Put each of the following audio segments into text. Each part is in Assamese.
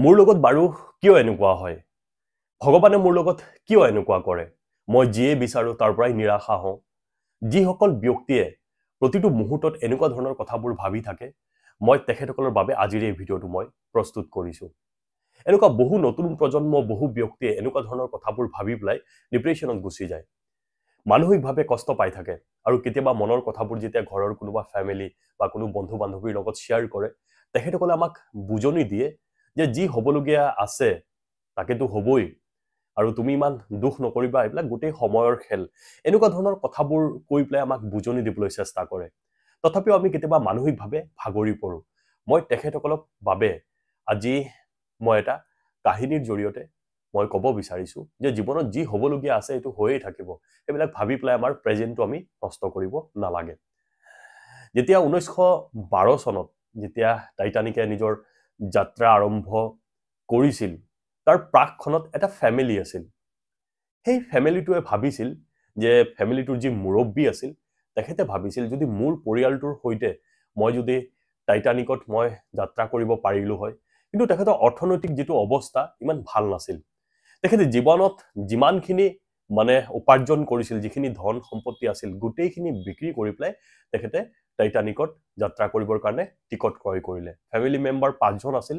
মোৰ লগত বাৰু কিয় এনেকুৱা হয় ভগৱানে মোৰ লগত কিয় এনেকুৱা কৰে মই যিয়ে বিচাৰো তাৰ পৰাই নিৰাশা হওঁ যিসকল ব্যক্তিয়ে প্ৰতিটো মুহূৰ্তত এনেকুৱা ধৰণৰ কথাবোৰ ভাবি থাকে মই তেখেতসকলৰ বাবে আজিৰ এই ভিডিঅ'টো মই প্ৰস্তুত কৰিছো এনেকুৱা বহু নতুন প্ৰজন্ম বহু ব্যক্তিয়ে এনেকুৱা ধৰণৰ কথাবোৰ ভাবি পেলাই ডিপ্ৰেছনত গুচি যায় মানসিকভাৱে কষ্ট পাই থাকে আৰু কেতিয়াবা মনৰ কথাবোৰ যেতিয়া ঘৰৰ কোনোবা ফ্যামিলি বা কোনো বন্ধু বান্ধৱীৰ লগত শেয়াৰ কৰে তেখেতসকলে আমাক বুজনি দিয়ে যে যি হবলগীয়া আছে তাকেতো হবই আৰু তুমি ইমান দুখ নকৰিবা এইবিলাক গোটেই সময়ৰ খেল এনেকুৱা ধৰণৰ কথাবোৰ কৈ পেলাই আমাক বুজনি দিবলৈ চেষ্টা কৰে তথাপিও আমি কেতিয়াবা মানসিকভাৱে ভাগৰি পৰো মই তেখেতসকলক বাবে আজি মই এটা কাহিনীৰ জৰিয়তে মই ক'ব বিচাৰিছো যে জীৱনত যি হবলগীয়া আছে এটো হৈয়ে থাকিব এইবিলাক ভাবি পেলাই আমাৰ প্ৰেজেন্টটো আমি নষ্ট কৰিব নালাগে যেতিয়া 1912 চনত যেতিয়া টাইটানিকে নিজৰ যাত্ৰা আৰম্ভ কৰিছিল তাৰ প্ৰাকখনত এটা ফ্যামিলি আছিল সেই ফ্যামিলিটোৱে ভাবিছিল যে ফ্যামিলিটোৰ যি মুৰব্বী আছিল তেখেতে ভাবিছিল যদি মোৰ পৰিয়ালটোৰ হৈতে মই যদি টাইটানিকত মই যাত্ৰা কৰিব পাৰিলো হয় কিন্তু তেখেতৰ অৰ্থনৈতিক যেটো অৱস্থা ইমান ভাল নাছিল তেখেতে জীৱনত যিমানখিনি মানে উপাৰ্জন কৰিছিল যিখিনি ধন সম্পত্তি আছিল গোটেইখিনি বিক্ৰী কৰি পেলাই তেখেতে টাইটানিকত যাত্ৰা কৰিবৰ কাৰণে টিকট ক্ৰয় কৰিলে ফ্যামিলি মেম্বাৰ 5 জন আছিল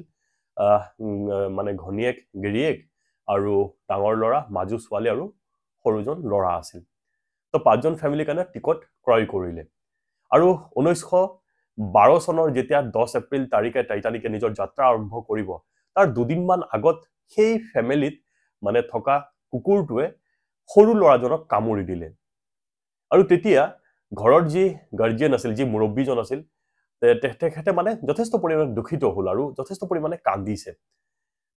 মানে ঘনিয়েক গিৰিয়েক আৰু ডাঙৰ লৰা মাজু ছোৱালী আৰু সৰুজন লৰা আছিল তো 5 জন ফ্যামিলিৰ কাৰণে টিকট ক্ৰয় কৰিলে আৰু 1912 চনৰ যেতিয়া 10 এপ্ৰিল তাৰিখে টাইটানিকে নিজৰ যাত্ৰা আৰম্ভ কৰিব তাৰ দুদিনমান আগত সেই ফ্যামিলিত মানে থকা কুকুৰটোৱে সৰু লৰাজনক কামুৰি দিলে আৰু তেতিয়া ঘৰৰ যি গাৰ্জিয়ান আছিল যি মুৰব্বীজন আছিল তেখেতে মানে যথেষ্ট পৰিমাণে দুখিত হল আৰু যথেষ্ট পৰিমাণে কান্দিছে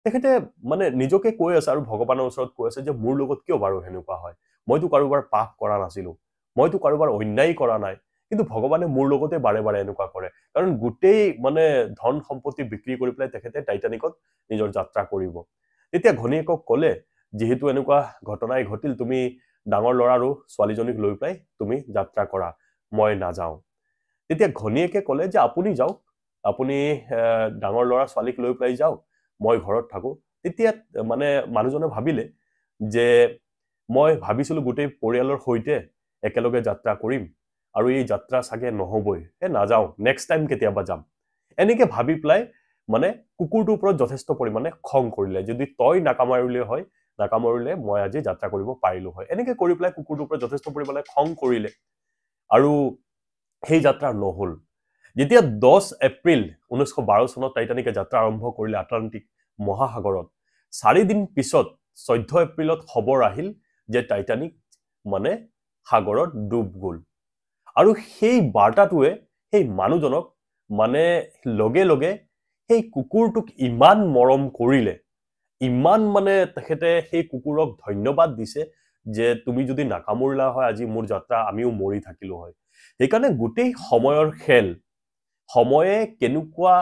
তেখেতে মানে নিজকে কৈ আছে আৰু ভগৱানৰ ওচৰত কৈ আছে যে মোৰ লগত কিয় বাৰু হেনেকুৱা হয় মইতো কাৰোবাৰ পাপ কৰা নাছিলো মইতো কাৰোবাৰ অন্যায় কৰা নাই কিন্তু ভগৱানে মোৰ লগতে বাৰে বাৰে এনেকুৱা কৰে কাৰণ গোটেই মানে ধন সম্পত্তি বিক্ৰী কৰি পেলাই তেখেতে টাইটানিকত নিজৰ যাত্ৰা কৰিব তেতিয়া ঘনিয়েকক ক'লে যেহেতু এনেকুৱা ঘটনাই ঘটিল তুমি ডাঙৰ লৰা আৰু ছোৱালীজনীক লৈ পেলাই তুমি যাত্ৰা কৰা মই না যাও তেতিয়া ঘনিয়েকে ক'লে যে আপুনি যাওক আপুনি ডাঙৰ লৰা ছোৱালীক লৈ পেলাই যাওক মই ঘৰত থাকো তেতিয়া মানে মানুহজনে ভাবিলে যে মই ভাবিছিলো গোটেই পৰিয়ালৰ হৈতে একেলগে যাত্ৰা কৰিম আৰু এই যাত্ৰা সাগে নহবই না যাও নেক্সট টাইম কেতিয়াবা যাম এনেকে ভাবি পেলাই মানে কুকুৰটোৰ ওপৰত যথেষ্ট পৰিমাণে খং কৰিলে যদি তই নাকামাৰিলে হয় নাকামাৰিলে মই আজি যাত্ৰা কৰিব পাৰিলো হয় এনেকে কৰি পেলাই কুকুৰটোৰ ওপৰত যথেষ্ট পৰিমাণে খং কৰিলে আৰু সেই যাত্ৰা নহল যেতিয়া 10 এপ্ৰিল 1912 চনত টাইটানিকে যাত্ৰা আৰম্ভ কৰিলে আটলান্টিক মহাসাগৰত 4 দিন পিছত 14 এপ্ৰিলত খবৰ আহিল যে টাইটানিক মানে সাগৰত ডুব গল আৰু সেই বাৰ্তাটোৱে সেই মানুহজনক মানে লগে লগে সেই কুকুৰটোক ইমান মৰম কৰিলে ইমান মানে তেখেতে সেই কুকুৰক ধন্যবাদ দিছে যে তুমি যদি নাকামুৰিলা হয় আজি মোৰ যাত্ৰা আমিও মৰি থাকিলো হয় সেইকাৰণে গোটেই সময়ৰ খেল সময়ে কেনেকুৱা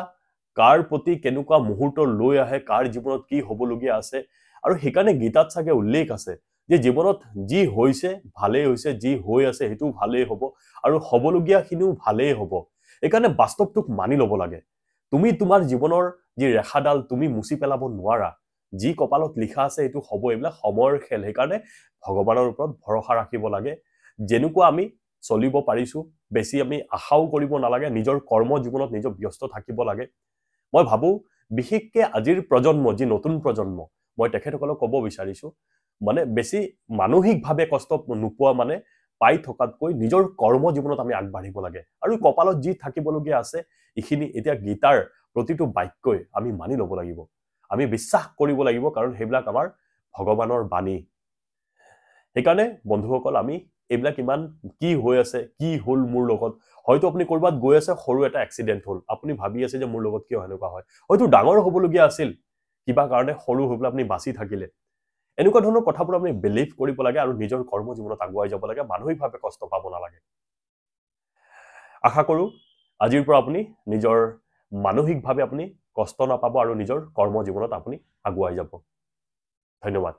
কাৰ প্ৰতি কেনেকুৱা মুহূৰ্ত লৈ আহে কাৰ জীৱনত কি হবলগীয়া আছে আৰু সেইকাৰণে গীতাত সাগে উল্লেখ আছে যে জীৱনত যি হৈছে ভালেই হৈছে যি হৈ আছে হেতু ভালেই হ'ব আৰু হবলগীয়া খিনিও ভালেই হ'ব এইকাৰণে বাস্তৱটোক মানি ল'ব লাগে তুমি তোমাৰ জীৱনৰ যি ৰেখাডাল তুমি মুছি পেলাব নোৱাৰা যি কপালত লিখা আছে এটো হ'ব এইবিলাক সময়ৰ খেল সেইকাৰণে ভগৱানৰ ওপৰত ভৰসা ৰাখিব লাগে যেনেকুৱা আমি চলিব পাৰিছো বেছি আমি আশাও কৰিব নালাগে নিজৰ কৰ্ম জীৱনত নিজৰ ব্যস্ত থাকিব লাগে মই ভাবো বিশেষকৈ আজিৰ প্ৰজন্ম যি নতুন প্ৰজন্ম মই তেখেতসকলক ক'ব বিচাৰিছো মানে বেছি মানসিকভাৱে কষ্ট নোপোৱা মানে পাই থকাতকৈ নিজৰ কৰ্ম জীৱনত আমি আগবাঢ়িব লাগে আৰু কপালত যি থাকিবলগীয়া আছে ইখিনি এতিয়া গীতাৰ প্ৰতিটো বাক্যই আমি মানি ল'ব লাগিব আমি বিশ্বাস কৰিব লাগিব কাৰণ হেবিলাক আমাৰ ভগৱানৰ বাণী সেইকাৰণে বন্ধুসকল আমি এইবিলাক ইমান কি হৈ আছে কি হল মোৰ লগত হয়তো আপুনি কৰবাত গৈ আছে সৰু এটা এক্সিডেন্ট হল আপুনি ভাবি আছে যে মোৰ লগত কিয় হেনেকুৱা হয় হয়তো ডাঙৰ হ'বলগীয়া আছিল কিবা কাৰণে সৰু হৈ পেলাই আপুনি বাচি থাকিলে এনেকুৱা ধৰণৰ কথাবোৰ আমি বিলিভ কৰিব লাগে আৰু নিজৰ কৰ্ম জীৱনত আগুৱাই যাব লাগে মানসিকভাৱে কষ্ট পাব নালাগে আশা কৰো আজিৰ পৰা আপুনি নিজৰ মানসিকভাৱে আপুনি কষ্ট নাপাব আৰু নিজৰ কৰ্ম জীৱনত আপুনি আগুৱাই যাব ধন্যবাদ